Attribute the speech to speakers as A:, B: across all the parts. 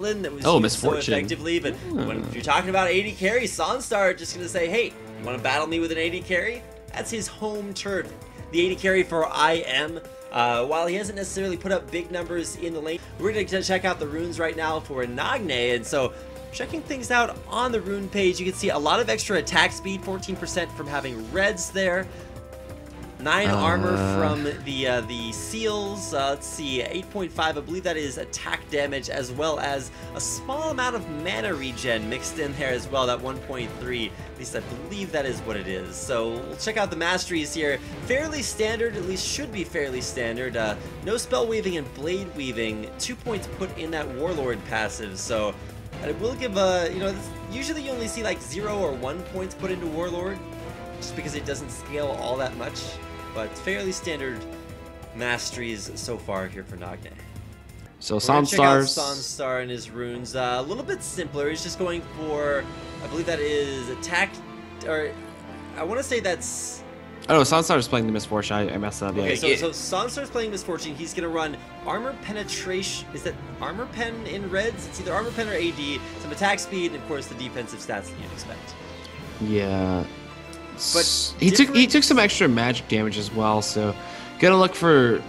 A: that was used so
B: Misfortune.
A: effectively, but when you're talking about AD carry, Sonstar just gonna say, hey, you wanna battle me with an AD carry? That's his home turf. The AD carry for IM. While he hasn't necessarily put up big numbers in the lane, we're going to check out the runes right now for Nagne, and so checking things out on the rune page, you can see a lot of extra attack speed, 14% from having reds there, 9 armor from the seals, let's see, 8.5, I believe that is attack damage, as well as a small amount of mana regen mixed in there as well, that 1.3, at least I believe that is what it is. So we'll check out the masteries here, fairly standard, at least should be fairly standard, no spell weaving and blade weaving, 2 points put in that warlord passive, so I will give you know, usually you only see like 0 or 1 points put into warlord, just because it doesn't scale all that much, but fairly standard masteries so far here for Nagne.
B: So Sonstar
A: and his runes, a little bit simpler. He's just going for, I believe that is attack, or I want to say that's...
B: Oh, Sonstar is playing the Misfortune. I messed up.
A: Okay,
B: yeah.
A: so Sonstar's playing Misfortune. He's going to run Armor Penetration. Is that Armor Pen in reds? It's either Armor Pen or AD. Some attack speed, and of course the defensive stats that you'd expect.
B: Yeah.
A: But
B: he took some extra magic damage as well, so gotta look for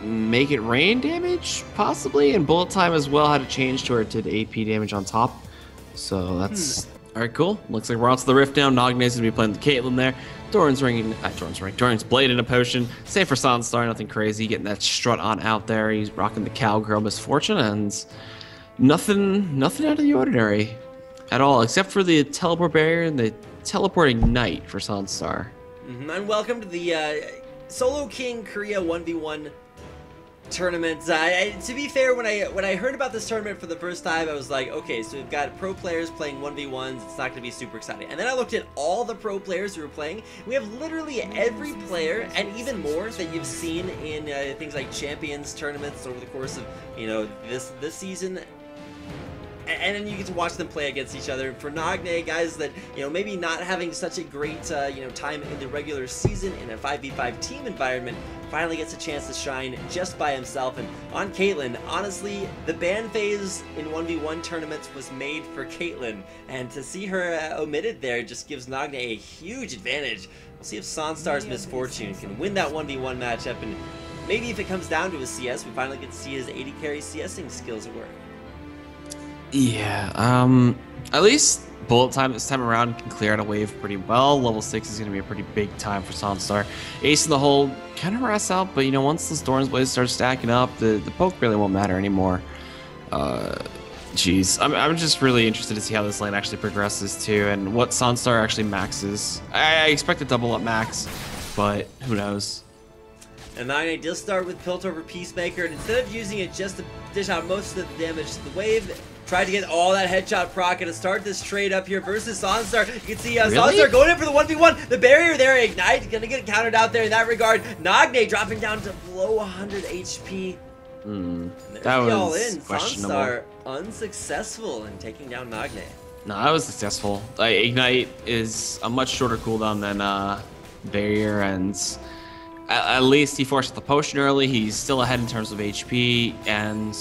B: make it rain damage possibly, and bullet time as well had to change to where it did AP damage on top. So that's all right. Cool. Looks like we're on to the rift now. Nagne's gonna be playing the Caitlyn there. Doran's blade and a potion. Same for Sonstar, nothing crazy. Getting that strut on out there. He's rocking the cowgirl Misfortune, and nothing out of the ordinary at all, except for the teleport barrier and the teleporting knight for Sonstar.
A: And welcome to the Solo King Korea 1v1 tournament. To be fair, when I heard about this tournament for the first time, I was like, okay, so we've got pro players playing 1v1s. It's not going to be super exciting. And then I looked at all the pro players who were playing. We have literally every player, and even more, that you've seen in things like Champions tournaments over the course of, you know, this season. And then you get to watch them play against each other. For Nagne, guys that, you know, maybe not having such a great, you know, time in the regular season in a 5v5 team environment, finally gets a chance to shine just by himself. And on Caitlyn, honestly, the ban phase in 1v1 tournaments was made for Caitlyn. And to see her omitted there just gives Nagne a huge advantage. We'll see if Sonstar's Misfortune can win that 1v1 matchup. And maybe if it comes down to his CS, we finally get to see his AD carry CSing skills at work.
B: Yeah, at least bullet time this time around can clear out a wave pretty well. Level 6 is going to be a pretty big time for Sonstar. Ace in the hole kind of harass out, but you know, once this Doran's Blaze starts stacking up, the poke really won't matter anymore. Jeez, I'm just really interested to see how this lane actually progresses too, and what Sonstar actually maxes. I expect a double up max, but who knows.
A: And Nagne does start with Piltover Peacemaker, and instead of using it just to dish out most of the damage to the wave, tried to get all that headshot proc and to start this trade up here versus Sonstar. You can see Sonstar going in for the 1v1. The barrier there, Ignite, gonna get countered out there in that regard. Nagne dropping down to below 100 HP.
B: That was
A: all in.
B: questionable.
A: Sonstar unsuccessful in taking down Nagne.
B: No, that was successful. Ignite is a much shorter cooldown than barrier, and at least he forced the potion early. He's still ahead in terms of HP, and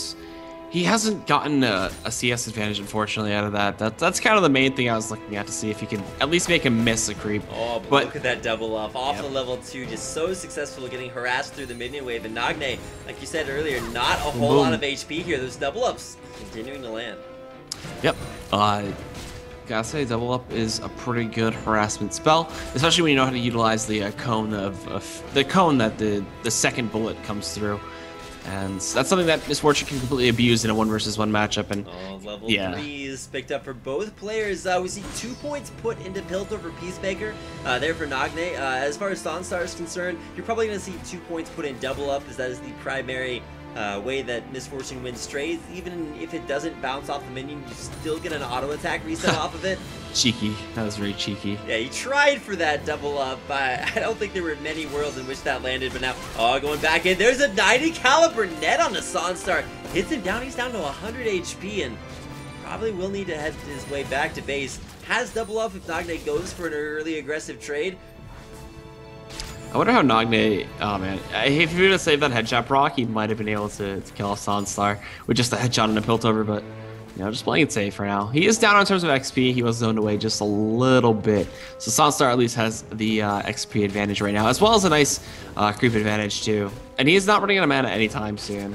B: he hasn't gotten a CS advantage, unfortunately, out of that. That's kind of the main thing I was looking at, to see if he could at least make him miss a creep.
A: Oh, but look at that double up. Off the level 2, just so successful getting harassed through the minion wave. And Nagne, like you said earlier, not a whole lot of HP here. Those double ups continuing to land.
B: Yep. Gotta say, double up is a pretty good harassment spell, especially when you know how to utilize the cone the cone that the second bullet comes through. And that's something that Misfortune can completely abuse in a 1 versus 1 matchup. And
A: level 3 is picked up for both players. We see 2 points put into Piltover Peacemaker there for Nagne. As far as Sonstar is concerned, you're probably going to see 2 points put in double up, as that is the primary way that Misfortune wins trades. Even if it doesn't bounce off the minion, you still get an auto attack reset off of it.
B: Cheeky. That was very cheeky.
A: Yeah, he tried for that double up. I don't think there were many worlds in which that landed, but now, going back in. There's a 90 caliber net on the Sonstar. Hits him down. He's down to 100 HP and probably will need to head his way back to base. Has double up if Nagne goes for an early aggressive trade.
B: I wonder how Nagne, oh man, if he would have saved that headshot proc, he might have been able to kill off Sonstar with just a headshot and a Piltover, but You know, just playing it safe for now. He is down in terms of XP. He was zoned away just a little bit. So Sonstar at least has the XP advantage right now, as well as a nice creep advantage too. And he is not running out of mana anytime soon.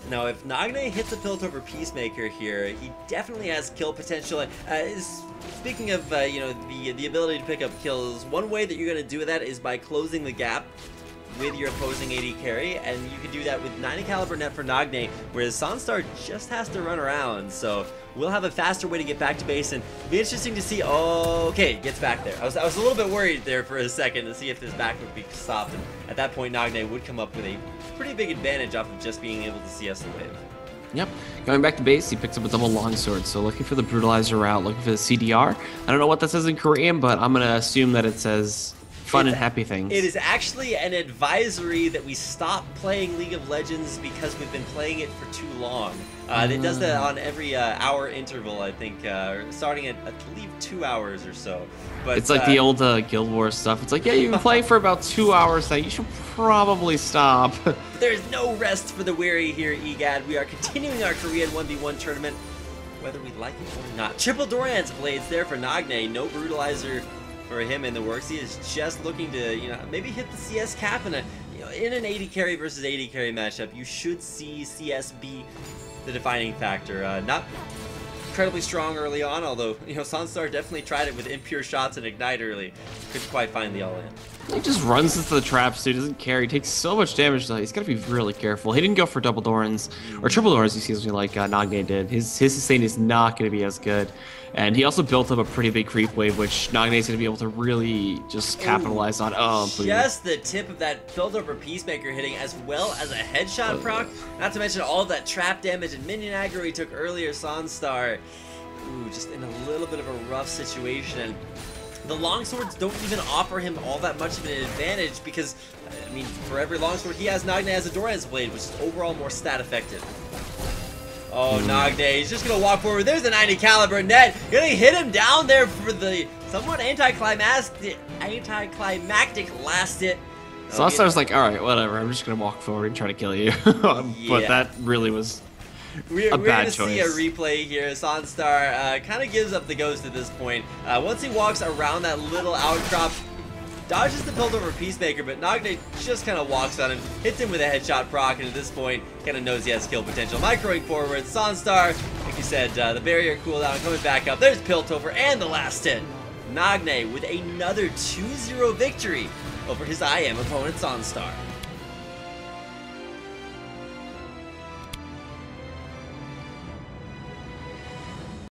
A: Now, if Nagne hits a Piltover Peacemaker here, he definitely has kill potential. Speaking of, you know, the ability to pick up kills, one way that you're going to do that is by closing the gap with your opposing AD carry, and you can do that with 90 caliber net for Nagne, whereas Sonstar just has to run around. So we'll have a faster way to get back to base, and it'll be interesting to see. Oh, okay, gets back there. I was a little bit worried there for a second to see if this back would be stopped, and at that point Nagne would come up with a pretty big advantage off of just being able to CS the wave.
B: Yep. Going back to base, he picks up a double longsword. So looking for the brutalizer route, looking for the CDR. I don't know what that says in Korean, but I'm gonna assume that it says fun and happy things.
A: It is actually an advisory that we stop playing League of Legends because we've been playing it for too long. It does that on every hour interval, I think, starting at, I believe, 2 hours or so. But
B: it's like the old Guild Wars stuff. It's like, yeah, you've been playing for about 2 hours now. You should probably stop.
A: There's no rest for the weary here, EGAD. We are continuing our Korean 1v1 tournament, whether we like it or not. Triple Doran's Blades there for Nagne. No Brutalizer for him in the works. He is just looking to, you know, maybe hit the CS cap in a, you know, in an AD carry versus AD carry matchup. You should see CS be the defining factor. Not incredibly strong early on, although, you know, Sonstar definitely tried it with impure shots and ignite early. Couldn't quite find the all-in.
B: He just runs into the traps, so he doesn't care. He takes so much damage, though. He's got to be really careful. He didn't go for double Dorans, or triple Dorans, excuse me, like Nagne did. His sustain is not going to be as good. And he also built up a pretty big creep wave, which Nagne is going to be able to really just capitalize on. Oh, please.
A: Just the tip of that Piltover Peacemaker hitting, as well as a headshot proc. Not to mention all of that trap damage and minion aggro he took earlier. Sonstar, ooh, just in a little bit of a rough situation. And the longswords don't even offer him all that much of an advantage because, I mean, for every longsword he has, Nagne has a Doran's Blade, which is overall more stat effective. Oh, Nagne, he's just gonna walk forward. There's the 90 caliber net. Gonna hit him down there for the somewhat anticlimactic last hit.
B: Sonstar's like, all right, whatever. I'm just gonna walk forward and try to kill you. But that really was a bad choice.
A: We're gonna see a replay here. Sonstar kind of gives up the ghost at this point. Once he walks around that little outcrop, dodges the Piltover Peacemaker, but Nagne just kind of walks on him, hits him with a headshot proc, and at this point, kind of knows he has kill potential. Microing forward, Sonstar, like you said, the barrier cooldown coming back up. There's Piltover and the last hit. Nagne with another 2-0 victory over his IM opponent, Sonstar.